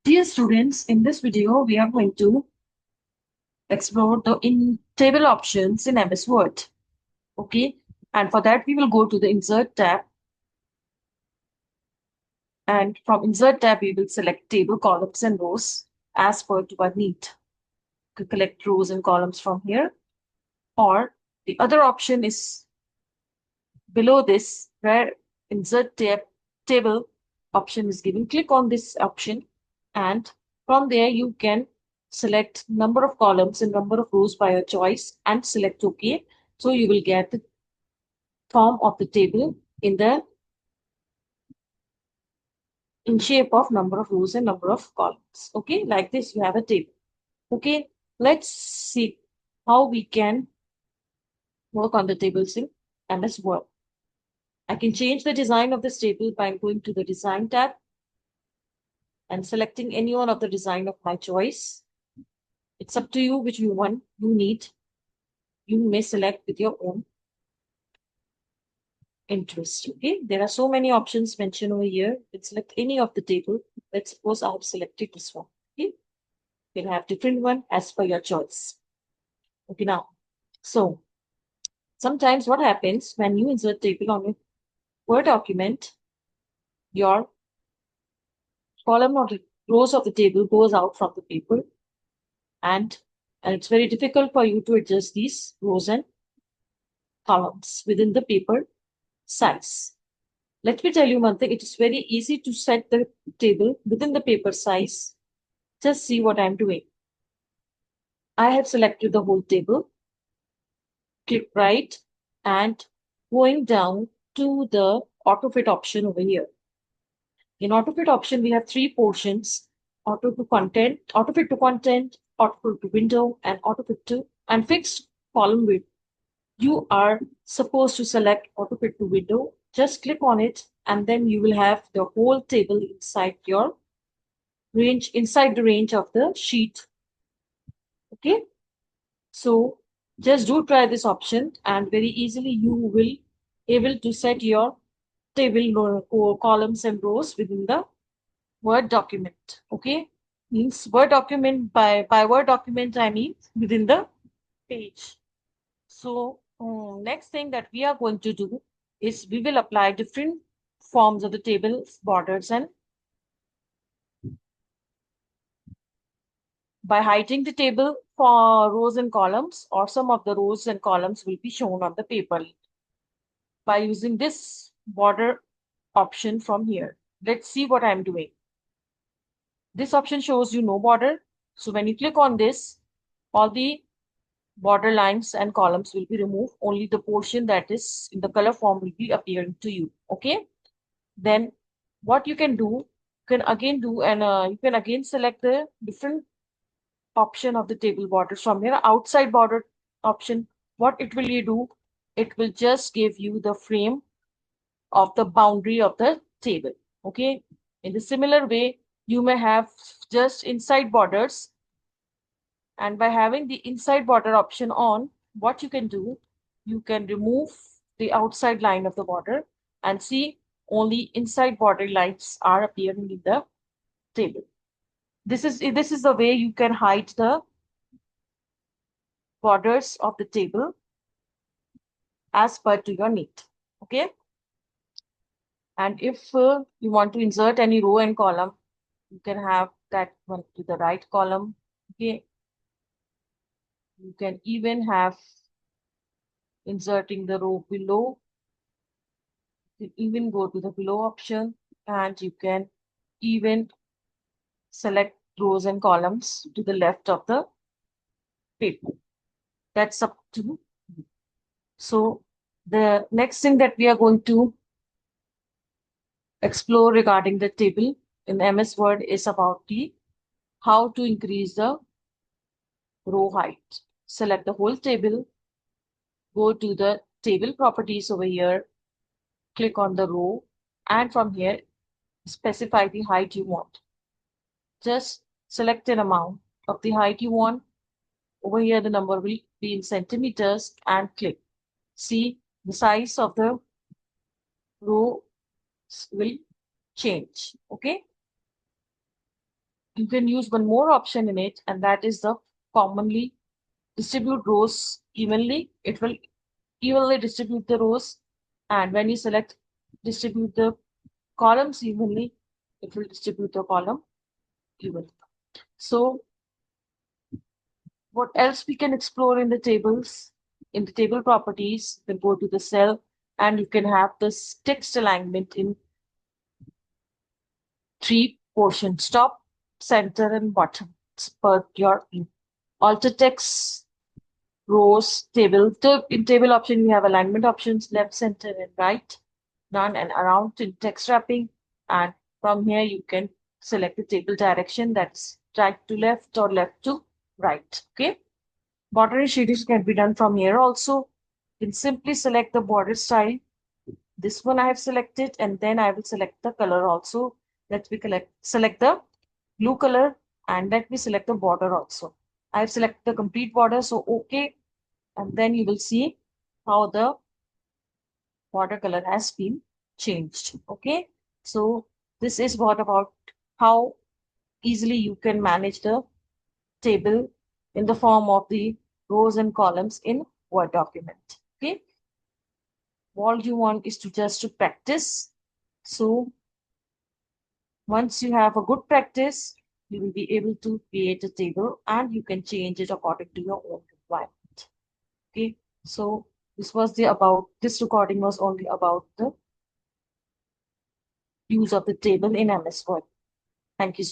Dear students, in this video, we are going to explore the in table options in MS Word. Okay, and for that, we will go to the Insert tab. And from Insert tab, we will select Table, Columns, and Rows as per to our need. To collect rows and columns from here. Or the other option is below this, where Insert tab Table option is given. Click on this option, and from there, you can select number of columns and number of rows by your choice and select OK. So you will get the form of the table in shape of number of rows and number of columns. Okay, like this you have a table. Okay, let's see how we can work on the tables in MS Word. I can change the design of this table by going to the Design tab and selecting any one of the design of my choice. It's up to you which one you need. You may select with your own interest. Okay, there are so many options mentioned over here. You can select any of the table. Let's suppose I have selected this one. Okay, you can have different one as per your choice. Okay, now, so sometimes what happens when you insert table on a Word document, your column or the rows of the table goes out from the paper, and it's very difficult for you to adjust these rows and columns within the paper size. Let me tell you one thing, it is very easy to set the table within the paper size. Just see what I'm doing. I have selected the whole table, click right, and going down to the AutoFit option over here. In AutoFit option, we have three portions: AutoFit to content, AutoFit to window, and AutoFit to and fixed column width. You are supposed to select AutoFit to window. Just click on it, and then you will have the whole table inside your range, inside the range of the sheet. Okay, so just do try this option, and very easily you will able to set your table columns and rows within the Word document. Okay, means Word document, by Word document I mean within the page. So next thing that we are going to do is we will apply different forms of the tables, borders, and by hiding the table for rows and columns, or some of the rows and columns will be shown on the paper by using this border option from here. Let's see what I'm doing. This option shows you no border. So when you click on this, all the border lines and columns will be removed. Only the portion that is in the color form will be appearing to you. Okay. Then what you can do, you can again select the different option of the table borders from here. Outside border option, what it will you do? It will just give you the frame of the boundary of the table. Okay. In the similar way, you may have just inside borders, and by having the inside border option on, what you can do, you can remove the outside line of the border and see only inside border lines are appearing in the table. This is the way you can hide the borders of the table as per to your need. Okay. And if you want to insert any row and column, you can have that one to the right column. Okay. You can even have inserting the row below. You can even go to the below option, and you can even select rows and columns to the left of the paper. That's up to you. So the next thing that we are going to explore regarding the table in MS Word is about the how to increase the row height. Select the whole table, go to the table properties over here, click on the row, and from here specify the height you want. Just select an amount of the height you want. Over here the number will be in centimeters, and click. See, the size of the row will change. Okay, you can use one more option in it, and that is the commonly distribute rows evenly. It will evenly distribute the rows, and when you select distribute the columns evenly, it will distribute the column evenly. So what else we can explore in the tables? In the table properties, you can go to the cell and you can have this text alignment in three portions: top, center, and bottom. It's per your alter text, rows, table. In table option, we have alignment options, left, center, and right, none, and around in text wrapping. And from here, you can select the table direction, that's right to left or left to right. Okay. Border shading can be done from here also. You can simply select the border style. This one I have selected, and then I will select the color also. Let me select the blue color, and let me select the border also. I have selected the complete border, so okay. And then you will see how the border color has been changed. Okay. So this is what about how easily you can manage the table in the form of the rows and columns in Word document. Okay. All you want is to just to practice. So once you have a good practice, you will be able to create a table and you can change it according to your own requirement. Okay. So this recording was only about the use of the table in MS Word. Thank you.